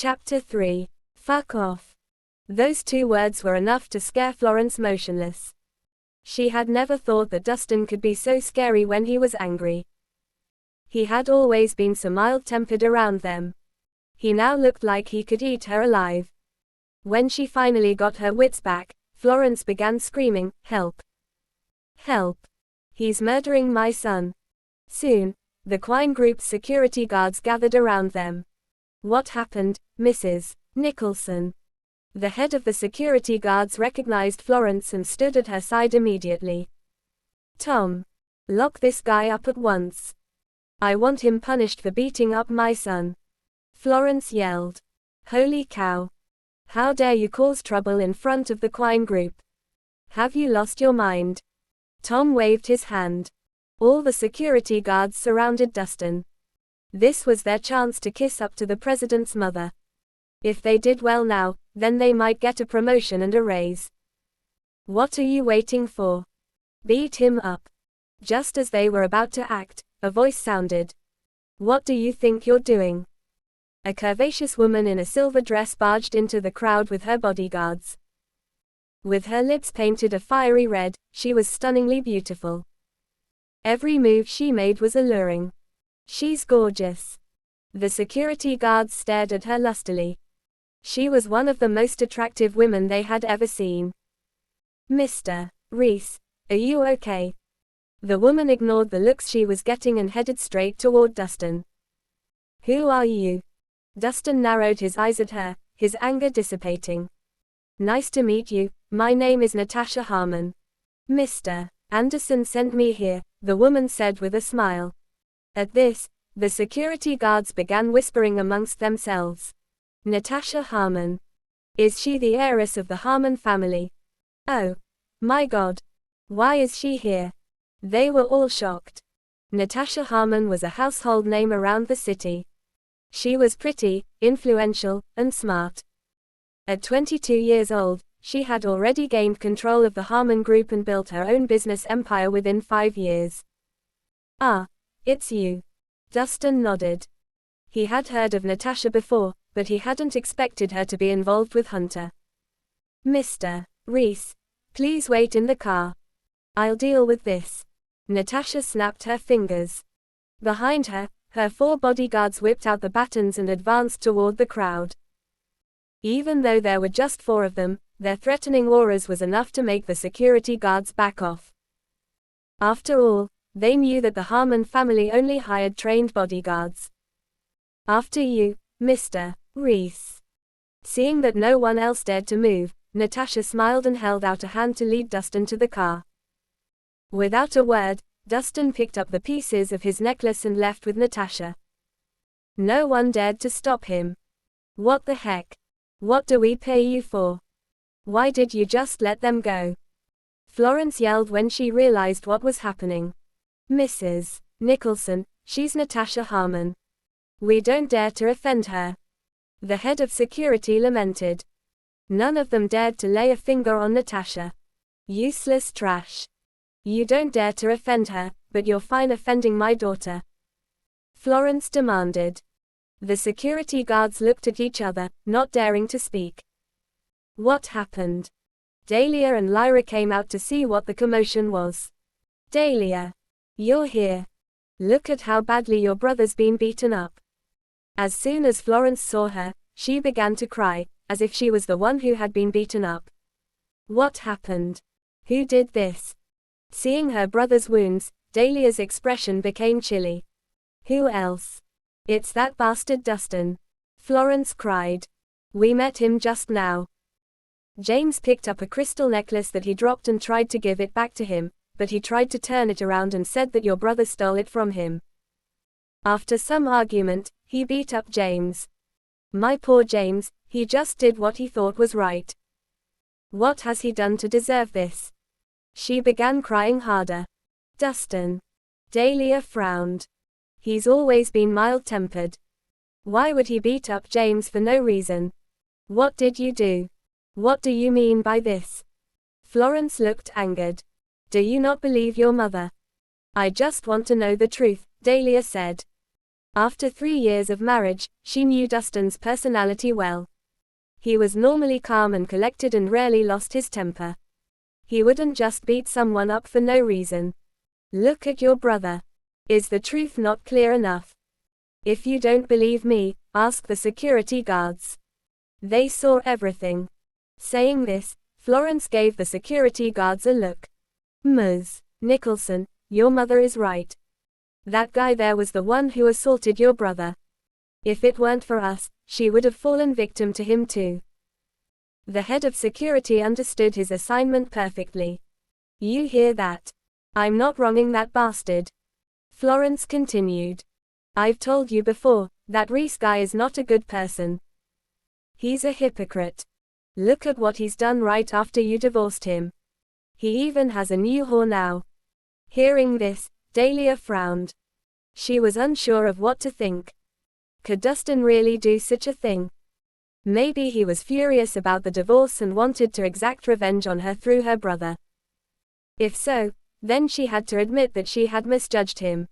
Chapter 3. Fuck off. Those two words were enough to scare Florence motionless. She had never thought that Dustin could be so scary when he was angry. He had always been so mild-tempered around them. He now looked like he could eat her alive. When she finally got her wits back, Florence began screaming, "Help! Help! He's murdering my son!" Soon, the Quine Group's security guards gathered around them. "What happened, Mrs. Nicholson?" The head of the security guards recognized Florence and stood at her side immediately. "Tom, lock this guy up at once. I want him punished for beating up my son," Florence yelled. "Holy cow. How dare you cause trouble in front of the Quine Group? Have you lost your mind?" Tom waved his hand. All the security guards surrounded Dustin. This was their chance to kiss up to the president's mother. If they did well now, then they might get a promotion and a raise. "What are you waiting for? Beat him up." Just as they were about to act, a voice sounded. "What do you think you're doing?" A curvaceous woman in a silver dress barged into the crowd with her bodyguards. With her lips painted a fiery red, she was stunningly beautiful. Every move she made was alluring. "She's gorgeous." The security guards stared at her lustily. She was one of the most attractive women they had ever seen. "Mr. Rhys, are you okay?" The woman ignored the looks she was getting and headed straight toward Dustin. "Who are you?" Dustin narrowed his eyes at her, his anger dissipating. "Nice to meet you, my name is Natasha Harmon. Mr. Anderson sent me here," the woman said with a smile. At this, the security guards began whispering amongst themselves. "Natasha Harmon. Is she the heiress of the Harmon family? Oh, my God. Why is she here?" They were all shocked. Natasha Harmon was a household name around the city. She was pretty, influential, and smart. At 22 years old, she had already gained control of the Harmon Group and built her own business empire within 5 years. "Ah, it's you." Dustin nodded. He had heard of Natasha before, but he hadn't expected her to be involved with Hunter. "Mr. Rhys, please wait in the car. I'll deal with this." Natasha snapped her fingers. Behind her, her 4 bodyguards whipped out the batons and advanced toward the crowd. Even though there were just 4 of them, their threatening auras was enough to make the security guards back off. After all, they knew that the Harmon family only hired trained bodyguards. "After you, Mr. Rhys." Seeing that no one else dared to move, Natasha smiled and held out a hand to lead Dustin to the car. Without a word, Dustin picked up the pieces of his necklace and left with Natasha. No one dared to stop him. "What the heck? What do we pay you for? Why did you just let them go?" Florence yelled when she realized what was happening. "Mrs. Nicholson, she's Natasha Harmon. We don't dare to offend her." The head of security lamented. None of them dared to lay a finger on Natasha. "Useless trash. You don't dare to offend her, but you're fine offending my daughter," Florence demanded. The security guards looked at each other, not daring to speak. What happened? Dahlia and Lyra came out to see what the commotion was. "Dahlia, you're here. Look at how badly your brother's been beaten up." As soon as Florence saw her, she began to cry, as if she was the one who had been beaten up. "What happened? Who did this?" Seeing her brother's wounds, Dahlia's expression became chilly. "Who else? It's that bastard Dustin," Florence cried. "We met him just now." James picked up a crystal necklace that he dropped and tried to give it back to him, but he tried to turn it around and said that your brother stole it from him. After some argument, he beat up James. My poor James, he just did what he thought was right. What has he done to deserve this? She began crying harder. Dustin. Dahlia frowned. He's always been mild-tempered. Why would he beat up James for no reason? What did you do? What do you mean by this? Florence looked angered. Do you not believe your mother? I just want to know the truth, Dahlia said. After 3 years of marriage, she knew Dustin's personality well. He was normally calm and collected and rarely lost his temper. He wouldn't just beat someone up for no reason. Look at your brother. Is the truth not clear enough? If you don't believe me, ask the security guards. They saw everything. Saying this, Florence gave the security guards a look. Ms. Nicholson, your mother is right. That guy there was the one who assaulted your brother. If it weren't for us, she would have fallen victim to him too. The head of security understood his assignment perfectly. You hear that? I'm not wronging that bastard. Florence continued. I've told you before, that Rhys guy is not a good person. He's a hypocrite. Look at what he's done right after you divorced him. He even has a new whore now. Hearing this, Dahlia frowned. She was unsure of what to think. Could Dustin really do such a thing? Maybe he was furious about the divorce and wanted to exact revenge on her through her brother. If so, then she had to admit that she had misjudged him.